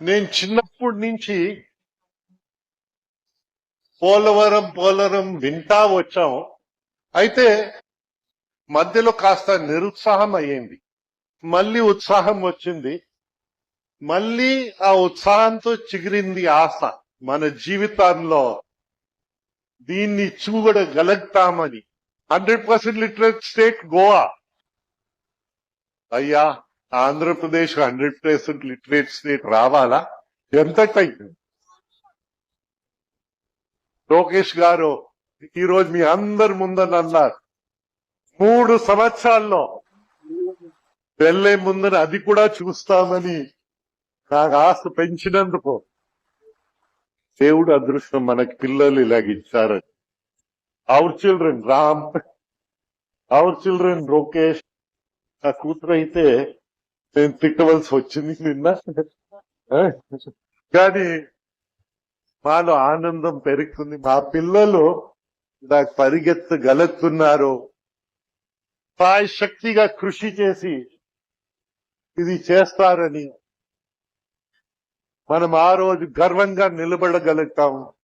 నేను చిన్నప్పటి నుంచి పోలవరం పోలవరం వింటా వచ్చాం. అయితే మధ్యలో కాస్త నిరుత్సాహం అయ్యింది. మళ్ళీ ఉత్సాహం వచ్చింది. మళ్ళీ ఆ ఉత్సాహంతో చిగిరింది ఆశ. మన జీవితాల్లో దీన్ని చూడగలుగుతామని. 100% లిటరేట్ స్టేట్ గోవా. అయ్యా, ఆంధ్రప్రదేశ్ 100% లిటరేట్ స్టేట్ రావాలా? ఎంత టైం? లోకేష్ గారు ఈరోజు మీ అందరి ముందర అన్నారు, 3 సంవత్సరాల్లో వెళ్లే ముందర అది కూడా చూస్తామని. నాకు ఆశ పెంచినందుకు దేవుడు అదృష్టం, మనకి పిల్లలు ఇలాగిచ్చారని. Our children Ram, our children Lokesh. నా కూతురు అయితే నేను తిట్టవలసి వచ్చింది నిన్న. కానీ మాలో ఆనందం పెరుగుతుంది. మా పిల్లలు నాకు పరిగెత్తగలుగుతున్నారు. శక్తిగా కృషి చేసి ఇది చేస్తారని మనం ఆ రోజు గర్వంగా నిలబడగలుగుతాం.